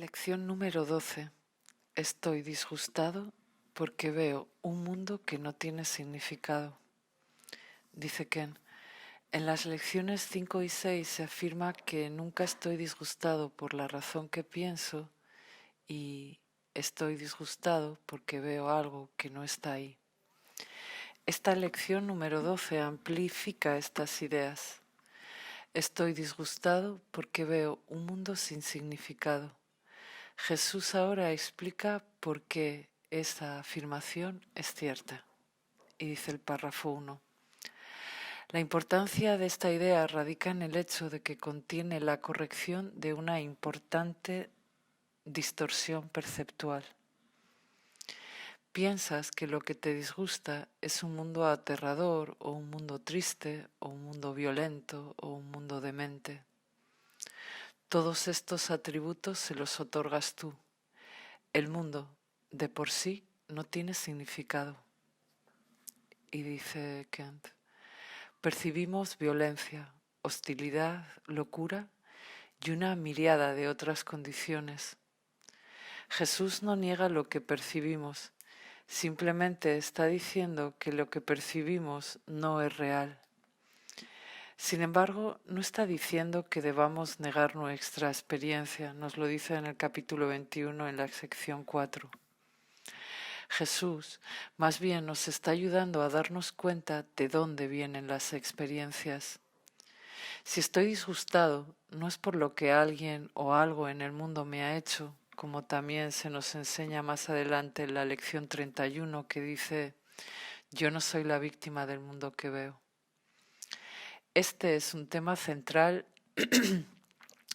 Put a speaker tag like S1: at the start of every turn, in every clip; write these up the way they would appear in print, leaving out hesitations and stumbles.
S1: Lección número 12. Estoy disgustado porque veo un mundo que no tiene significado. Dice Ken, en las lecciones 5 y 6 se afirma que nunca estoy disgustado por la razón que pienso y estoy disgustado porque veo algo que no está ahí. Esta lección número 12 amplifica estas ideas. Estoy disgustado porque veo un mundo sin significado. Jesús ahora explica por qué esa afirmación es cierta. Y dice el párrafo 1. La importancia de esta idea radica en el hecho de que contiene la corrección de una importante distorsión perceptual. Piensas que lo que te disgusta es un mundo aterrador o un mundo triste o un mundo violento o un mundo demente. Todos estos atributos se los otorgas tú. El mundo, de por sí, no tiene significado. Y dice Kant, percibimos violencia, hostilidad, locura y una miríada de otras condiciones. Jesús no niega lo que percibimos, simplemente está diciendo que lo que percibimos no es real. Sin embargo, no está diciendo que debamos negar nuestra experiencia, nos lo dice en el capítulo 21 en la sección 4. Jesús más bien nos está ayudando a darnos cuenta de dónde vienen las experiencias. Si estoy disgustado, no es por lo que alguien o algo en el mundo me ha hecho, como también se nos enseña más adelante en la lección 31 que dice, yo no soy la víctima del mundo que veo. Este es un tema central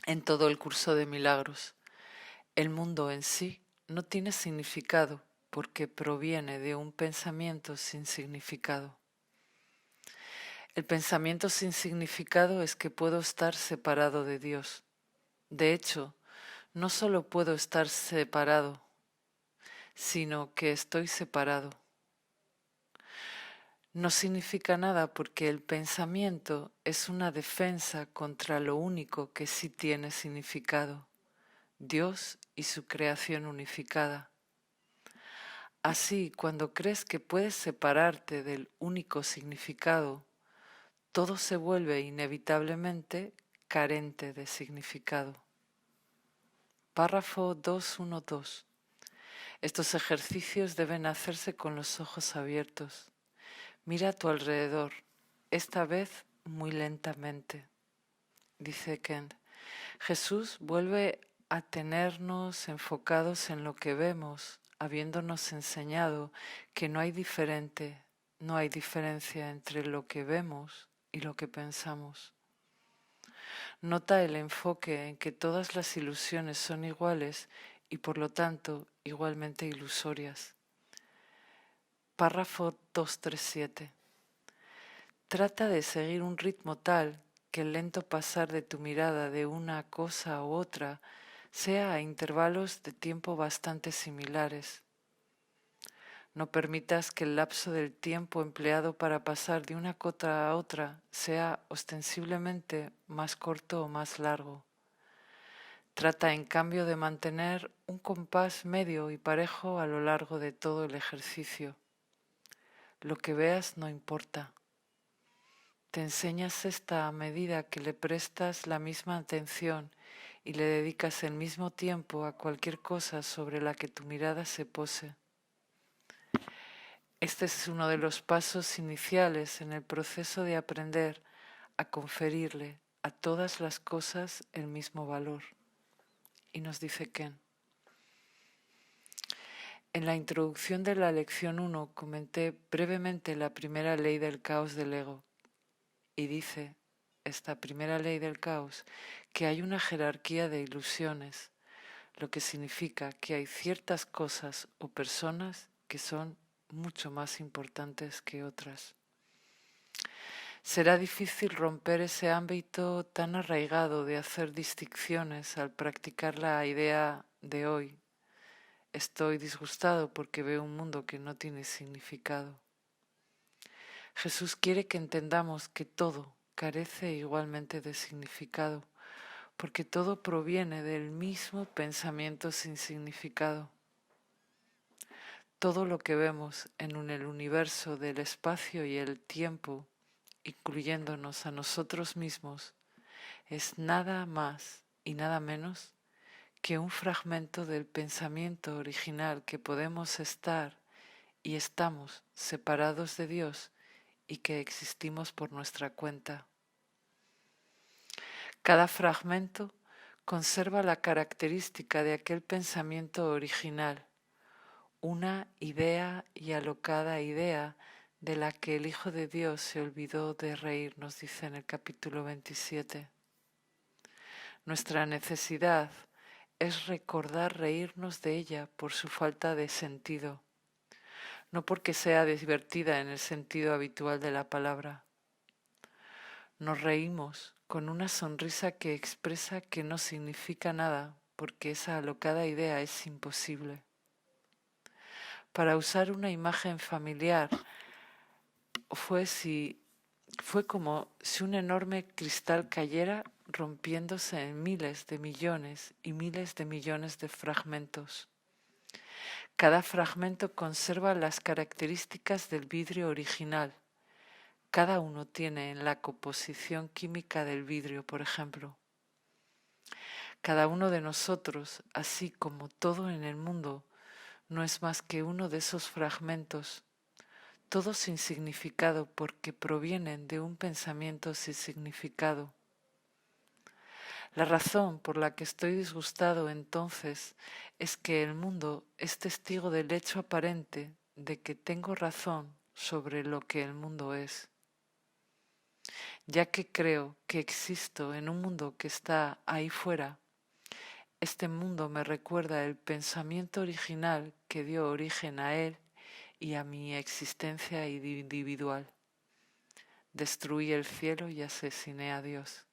S1: en todo el curso de milagros. El mundo en sí no tiene significado porque proviene de un pensamiento sin significado. El pensamiento sin significado es que puedo estar separado de Dios. De hecho, no solo puedo estar separado, sino que estoy separado. No significa nada porque el pensamiento es una defensa contra lo único que sí tiene significado, Dios y su creación unificada. Así, cuando crees que puedes separarte del único significado, todo se vuelve inevitablemente carente de significado. Párrafo 212. Estos ejercicios deben hacerse con los ojos abiertos. Mira a tu alrededor, esta vez muy lentamente. Dice Kent, Jesús vuelve a tenernos enfocados en lo que vemos, habiéndonos enseñado que no hay diferencia entre lo que vemos y lo que pensamos. Nota el enfoque en que todas las ilusiones son iguales y por lo tanto igualmente ilusorias. Párrafo 237. Trata de seguir un ritmo tal que el lento pasar de tu mirada de una cosa a otra sea a intervalos de tiempo bastante similares. No permitas que el lapso del tiempo empleado para pasar de una cosa a otra sea ostensiblemente más corto o más largo. Trata en cambio de mantener un compás medio y parejo a lo largo de todo el ejercicio. Lo que veas no importa. Te enseñas esta a medida que le prestas la misma atención y le dedicas el mismo tiempo a cualquier cosa sobre la que tu mirada se pose. Este es uno de los pasos iniciales en el proceso de aprender a conferirle a todas las cosas el mismo valor. Y nos dice Ken. En la introducción de la lección 1 comenté brevemente la primera ley del caos del ego y dice esta primera ley del caos que hay una jerarquía de ilusiones, lo que significa que hay ciertas cosas o personas que son mucho más importantes que otras. Será difícil romper ese ámbito tan arraigado de hacer distinciones al practicar la idea de hoy. Estoy disgustado porque veo un mundo que no tiene significado. Jesús quiere que entendamos que todo carece igualmente de significado, porque todo proviene del mismo pensamiento sin significado. Todo lo que vemos en el universo del espacio y el tiempo, incluyéndonos a nosotros mismos, es nada más y nada menos que un fragmento del pensamiento original que podemos estar y estamos separados de Dios y que existimos por nuestra cuenta. Cada fragmento conserva la característica de aquel pensamiento original, una idea y alocada idea de la que el Hijo de Dios se olvidó de reír, nos dice en el capítulo 27. Nuestra necesidad es recordar reírnos de ella por su falta de sentido, no porque sea divertida en el sentido habitual de la palabra. Nos reímos con una sonrisa que expresa que no significa nada porque esa alocada idea es imposible. Para usar una imagen familiar, fue como si un enorme cristal cayera rompiéndose en miles de millones y miles de millones de fragmentos. Cada fragmento conserva las características del vidrio original. Cada uno tiene en la composición química del vidrio, por ejemplo. Cada uno de nosotros, así como todo en el mundo, no es más que uno de esos fragmentos, todos sin significado porque provienen de un pensamiento sin significado. La razón por la que estoy disgustado entonces es que el mundo es testigo del hecho aparente de que tengo razón sobre lo que el mundo es. Ya que creo que existo en un mundo que está ahí fuera, este mundo me recuerda el pensamiento original que dio origen a él y a mi existencia individual. Destruí el cielo y asesiné a Dios.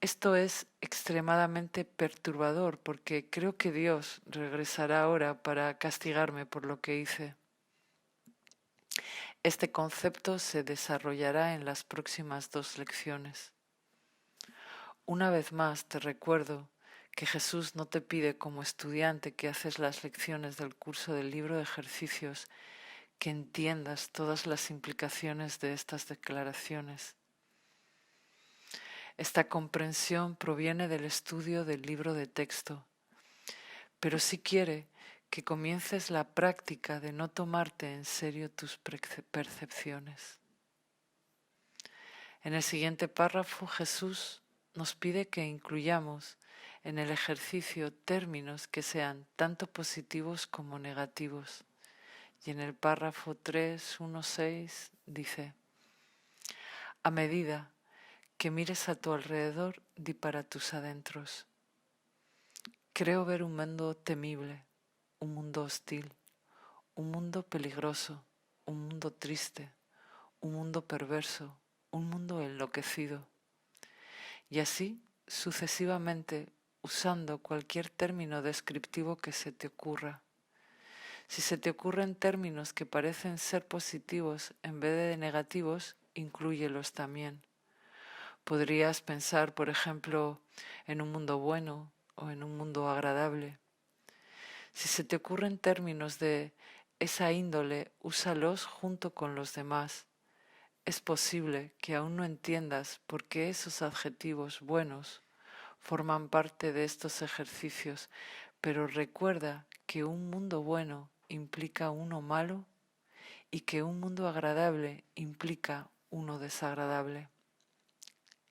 S1: Esto es extremadamente perturbador porque creo que Dios regresará ahora para castigarme por lo que hice. Este concepto se desarrollará en las próximas 2 lecciones. Una vez más te recuerdo que Jesús no te pide como estudiante que haces las lecciones del curso del libro de ejercicios que entiendas todas las implicaciones de estas declaraciones. Esta comprensión proviene del estudio del libro de texto, pero sí quiere que comiences la práctica de no tomarte en serio tus percepciones. En el siguiente párrafo Jesús nos pide que incluyamos en el ejercicio términos que sean tanto positivos como negativos. Y en el párrafo 3:1-6 dice: a medida que mires a tu alrededor, di para tus adentros: creo ver un mundo temible, un mundo hostil, un mundo peligroso, un mundo triste, un mundo perverso, un mundo enloquecido. Y así sucesivamente, usando cualquier término descriptivo que se te ocurra. Si se te ocurren términos que parecen ser positivos en vez de negativos, inclúyelos también. Podrías pensar, por ejemplo, en un mundo bueno o en un mundo agradable. Si se te ocurren términos de esa índole, úsalos junto con los demás. Es posible que aún no entiendas por qué esos adjetivos buenos forman parte de estos ejercicios, pero recuerda que un mundo bueno implica uno malo y que un mundo agradable implica uno desagradable.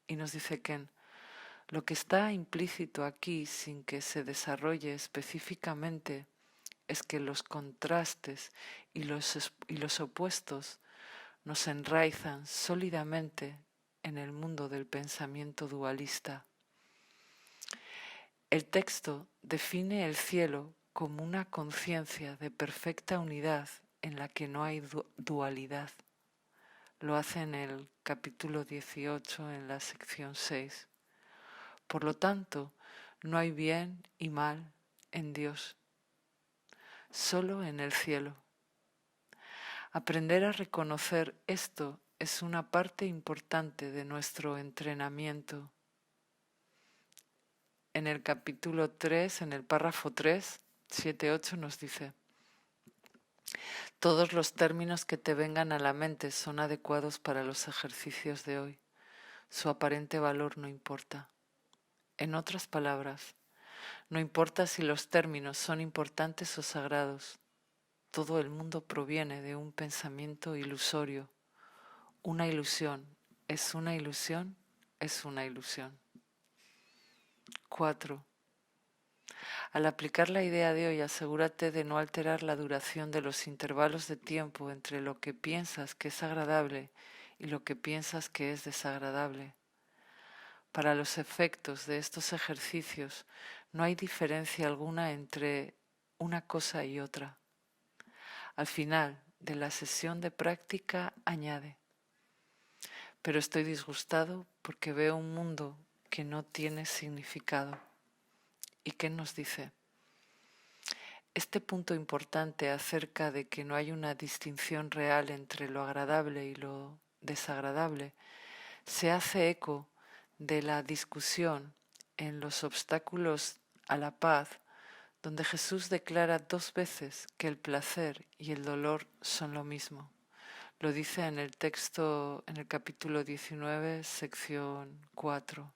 S1: Y nos dice Ken, lo que está implícito aquí sin que se desarrolle específicamente es que los contrastes y los opuestos nos enraizan sólidamente en el mundo del pensamiento dualista. El texto define el cielo como una conciencia de perfecta unidad en la que no hay dualidad. Lo hace en el capítulo 18 en la sección 6. Por lo tanto, no hay bien y mal en Dios, solo en el cielo. Aprender a reconocer esto es una parte importante de nuestro entrenamiento. en el capítulo 3, en el párrafo 3, 7, 8 nos dice: todos los términos que te vengan a la mente son adecuados para los ejercicios de hoy. Su aparente valor no importa. En otras palabras, no importa si los términos son importantes o sagrados. Todo el mundo proviene de un pensamiento ilusorio. Una ilusión es una ilusión, es una ilusión. 4. Al aplicar la idea de hoy, asegúrate de no alterar la duración de los intervalos de tiempo entre lo que piensas que es agradable y lo que piensas que es desagradable. Para los efectos de estos ejercicios no hay diferencia alguna entre una cosa y otra. Al final de la sesión de práctica añade: pero estoy disgustado porque veo un mundo que no tiene significado. ¿Y qué nos dice? Este punto importante acerca de que no hay una distinción real entre lo agradable y lo desagradable se hace eco de la discusión en los obstáculos a la paz, donde Jesús declara 2 veces que el placer y el dolor son lo mismo. Lo dice en el texto, en el capítulo 19, sección 4.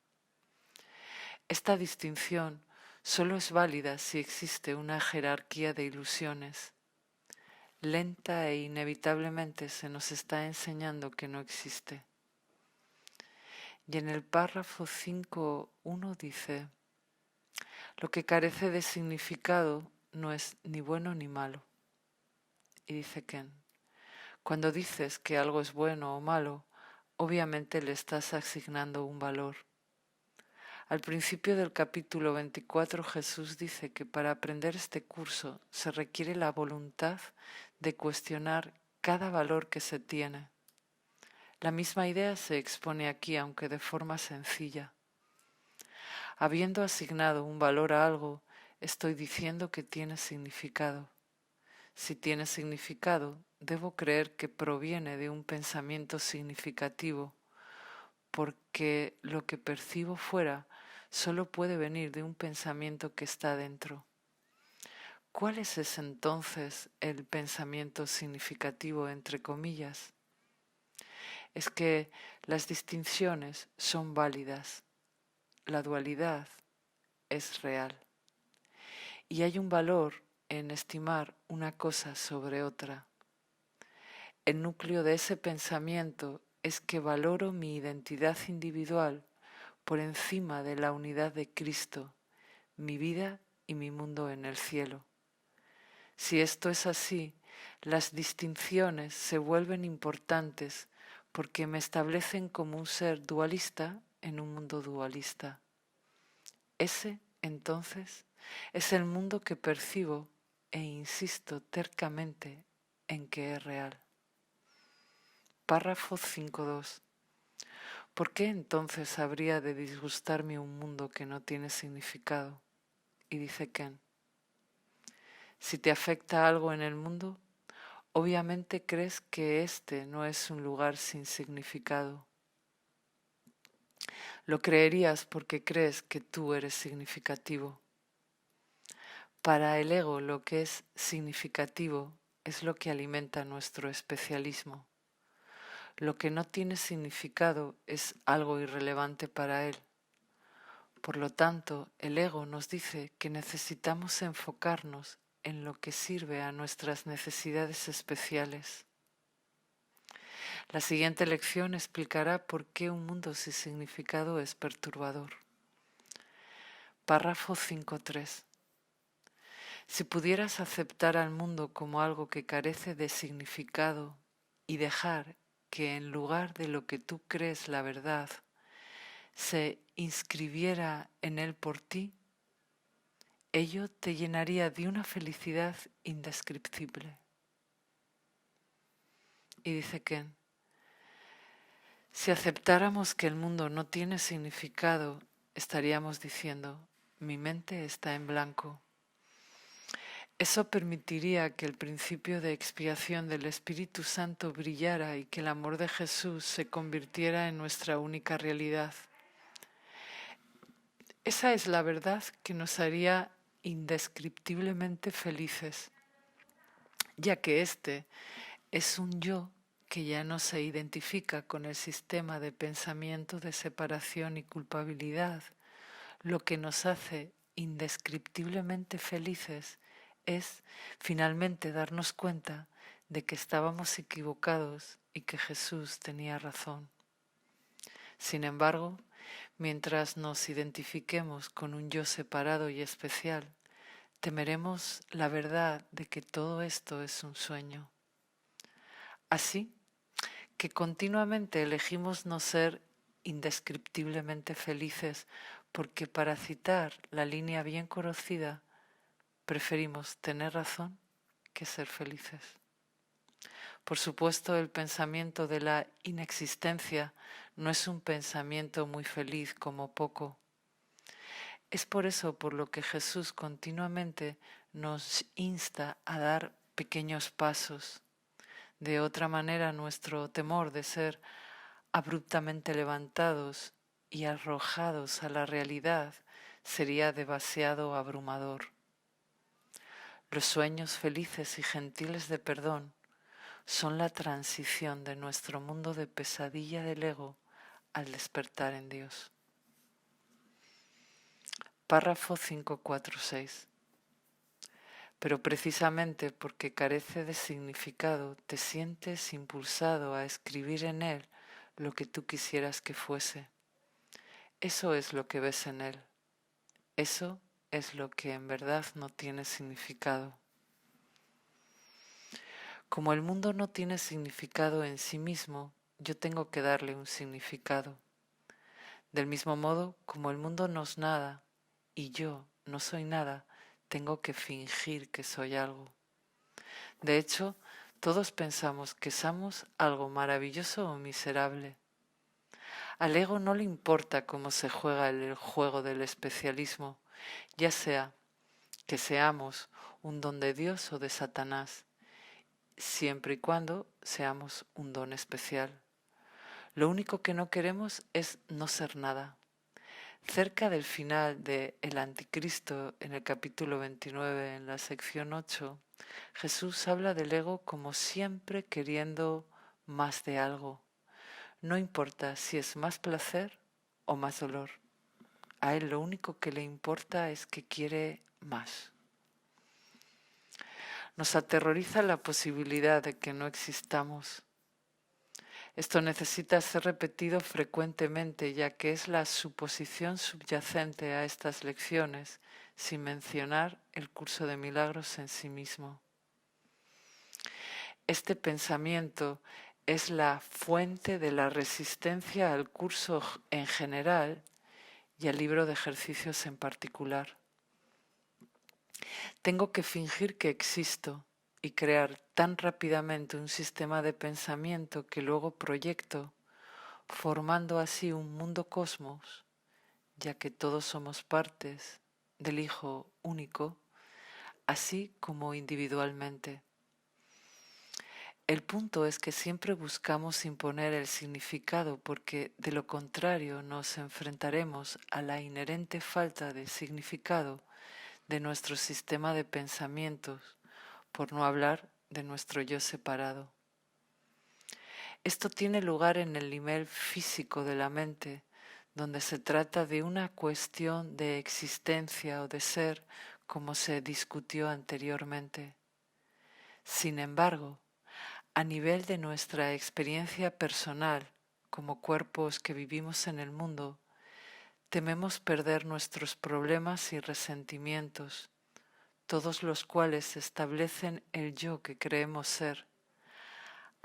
S1: Esta distinción solo es válida si existe una jerarquía de ilusiones. Lenta e inevitablemente se nos está enseñando que no existe. Y en el párrafo 5.1 dice: lo que carece de significado no es ni bueno ni malo. Y dice Ken: cuando dices que algo es bueno o malo, obviamente le estás asignando un valor. Al principio del capítulo 24 Jesús dice que para aprender este curso se requiere la voluntad de cuestionar cada valor que se tiene. La misma idea se expone aquí, aunque de forma sencilla. Habiendo asignado un valor a algo, estoy diciendo que tiene significado. Si tiene significado, debo creer que proviene de un pensamiento significativo, porque lo que percibo fuera solo puede venir de un pensamiento que está dentro. ¿Cuál es entonces el pensamiento significativo, entre comillas? Es que las distinciones son válidas, la dualidad es real, y hay un valor en estimar una cosa sobre otra. El núcleo de ese pensamiento es que valoro mi identidad individual por encima de la unidad de Cristo, mi vida y mi mundo en el cielo. Si esto es así, las distinciones se vuelven importantes porque me establecen como un ser dualista en un mundo dualista. Ese, entonces, es el mundo que percibo e insisto tercamente en que es real. Párrafo 5.2. ¿Por qué entonces habría de disgustarme un mundo que no tiene significado? Y dice Ken: si te afecta algo en el mundo, obviamente crees que este no es un lugar sin significado. Lo creerías porque crees que tú eres significativo. Para el ego, lo que es significativo es lo que alimenta nuestro especialismo. Lo que no tiene significado es algo irrelevante para él. Por lo tanto, el ego nos dice que necesitamos enfocarnos en lo que sirve a nuestras necesidades especiales. La siguiente lección explicará por qué un mundo sin significado es perturbador. Párrafo 5.3. Si pudieras aceptar al mundo como algo que carece de significado y dejar que en lugar de lo que tú crees la verdad, se inscribiera en él por ti, ello te llenaría de una felicidad indescriptible. Y dice Ken: si aceptáramos que el mundo no tiene significado, estaríamos diciendo: mi mente está en blanco. Eso permitiría que el principio de expiación del Espíritu Santo brillara y que el amor de Jesús se convirtiera en nuestra única realidad. Esa es la verdad que nos haría indescriptiblemente felices, ya que este es un yo que ya no se identifica con el sistema de pensamiento de separación y culpabilidad. Lo que nos hace indescriptiblemente felices es finalmente darnos cuenta de que estábamos equivocados y que Jesús tenía razón. Sin embargo, mientras nos identifiquemos con un yo separado y especial, temeremos la verdad de que todo esto es un sueño. Así que continuamente elegimos no ser indescriptiblemente felices porque, para citar la línea bien conocida, preferimos tener razón que ser felices. Por supuesto, el pensamiento de la inexistencia no es un pensamiento muy feliz, como poco. Es por eso por lo que Jesús continuamente nos insta a dar pequeños pasos. De otra manera, nuestro temor de ser abruptamente levantados y arrojados a la realidad sería demasiado abrumador. Los sueños felices y gentiles de perdón son la transición de nuestro mundo de pesadilla del ego al despertar en Dios. Párrafo 546. Pero precisamente porque carece de significado, te sientes impulsado a escribir en él lo que tú quisieras que fuese. Eso es lo que ves en él. Eso es lo que en verdad no tiene significado. Como el mundo no tiene significado en sí mismo, yo tengo que darle un significado. Del mismo modo, como el mundo no es nada y yo no soy nada, tengo que fingir que soy algo. De hecho, todos pensamos que somos algo maravilloso o miserable. Al ego no le importa cómo se juega el juego del especialismo, ya sea que seamos un don de Dios o de Satanás, siempre y cuando seamos un don especial. Lo único que no queremos es no ser nada. Cerca del final de El Anticristo, en el capítulo 29, en la sección 8, Jesús habla del ego como siempre queriendo más de algo. No importa si es más placer o más dolor. A él lo único que le importa es que quiere más. Nos aterroriza la posibilidad de que no existamos. Esto necesita ser repetido frecuentemente, ya que es la suposición subyacente a estas lecciones, sin mencionar el curso de milagros en sí mismo. Este pensamiento es la fuente de la resistencia al curso en general y al libro de ejercicios en particular. Tengo que fingir que existo y crear tan rápidamente un sistema de pensamiento que luego proyecto, formando así un mundo cosmos, ya que todos somos partes del Hijo único, así como individualmente. El punto es que siempre buscamos imponer el significado porque de lo contrario nos enfrentaremos a la inherente falta de significado de nuestro sistema de pensamientos, por no hablar de nuestro yo separado. Esto tiene lugar en el nivel físico de la mente, donde se trata de una cuestión de existencia o de ser, como se discutió anteriormente. Sin embargo, a nivel de nuestra experiencia personal, como cuerpos que vivimos en el mundo, tememos perder nuestros problemas y resentimientos, todos los cuales establecen el yo que creemos ser,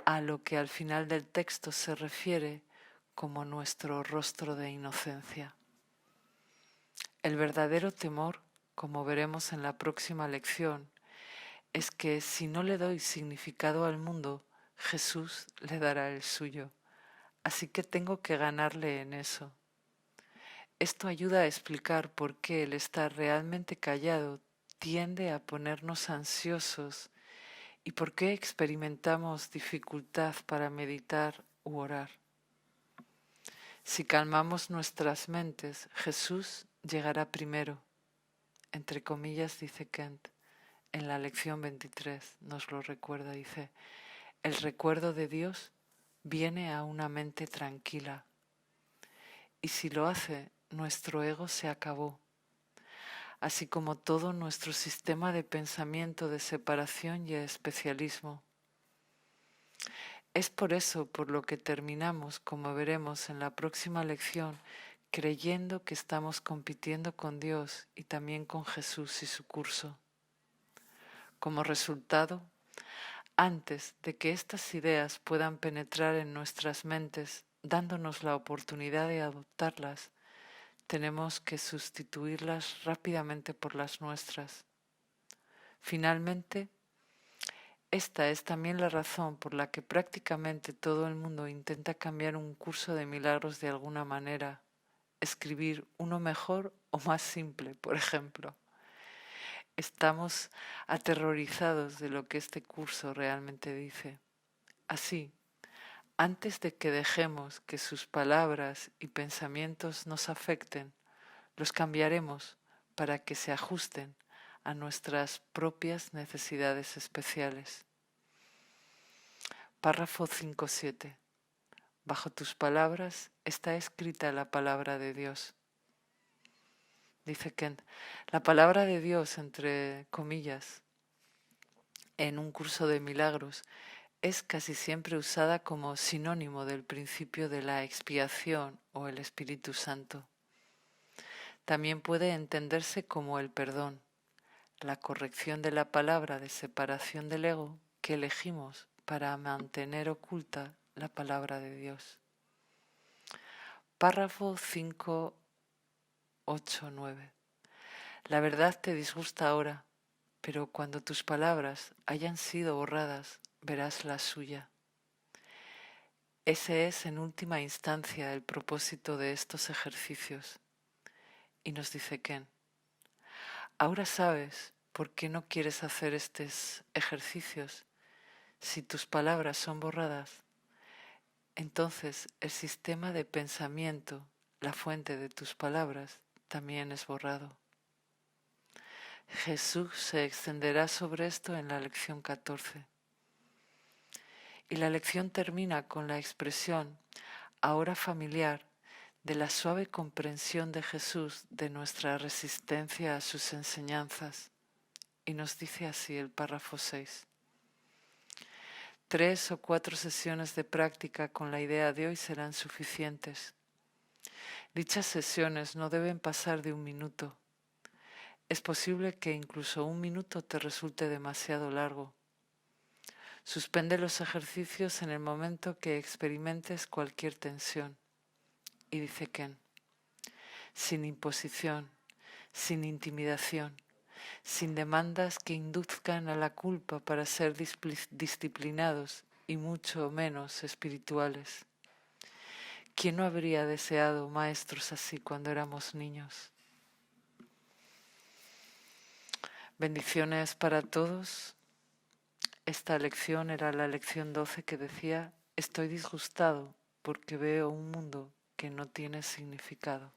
S1: a lo que al final del texto se refiere como nuestro rostro de inocencia. El verdadero temor, como veremos en la próxima lección, es que si no le doy significado al mundo, Jesús le dará el suyo, así que tengo que ganarle en eso. Esto ayuda a explicar por qué el estar realmente callado tiende a ponernos ansiosos y por qué experimentamos dificultad para meditar u orar. Si calmamos nuestras mentes, Jesús llegará primero. Entre comillas, dice Kent, en la lección 23 nos lo recuerda, dice, el recuerdo de Dios viene a una mente tranquila. Y si lo hace, nuestro ego se acabó, así como todo nuestro sistema de pensamiento de separación y especialismo. Es por eso por lo que terminamos, como veremos en la próxima lección, creyendo que estamos compitiendo con Dios y también con Jesús y su curso. Como resultado, antes de que estas ideas puedan penetrar en nuestras mentes, dándonos la oportunidad de adoptarlas, tenemos que sustituirlas rápidamente por las nuestras. Finalmente, esta es también la razón por la que prácticamente todo el mundo intenta cambiar un curso de milagros de alguna manera, escribir uno mejor o más simple, por ejemplo. Estamos aterrorizados de lo que este curso realmente dice. Así, antes de que dejemos que sus palabras y pensamientos nos afecten, los cambiaremos para que se ajusten a nuestras propias necesidades especiales. Párrafo 5.7. Bajo tus palabras está escrita la palabra de Dios. Dice Kent, la palabra de Dios, entre comillas, en un curso de milagros, es casi siempre usada como sinónimo del principio de la expiación o el Espíritu Santo. También puede entenderse como el perdón, la corrección de la palabra de separación del ego que elegimos para mantener oculta la palabra de Dios. Párrafo 5.8.9. La verdad te disgusta ahora, pero cuando tus palabras hayan sido borradas, verás la suya. Ese es en última instancia el propósito de estos ejercicios. Y nos dice Ken, ahora sabes por qué no quieres hacer estos ejercicios. Si tus palabras son borradas, entonces el sistema de pensamiento, la fuente de tus palabras, también es borrado. Jesús se extenderá sobre esto en la lección 14. Y la lección termina con la expresión, ahora familiar, de la suave comprensión de Jesús de nuestra resistencia a sus enseñanzas. Y nos dice así el párrafo 6. 3 o 4 sesiones de práctica con la idea de hoy serán suficientes. Dichas sesiones no deben pasar de 1 minuto. Es posible que incluso 1 minuto te resulte demasiado largo. Suspende los ejercicios en el momento que experimentes cualquier tensión. Y dice Ken, sin imposición, sin intimidación, sin demandas que induzcan a la culpa para ser disciplinados y mucho menos espirituales. ¿Quién no habría deseado maestros así cuando éramos niños? Bendiciones para todos. Esta lección era la lección 12 que decía, estoy disgustado porque veo un mundo que no tiene significado.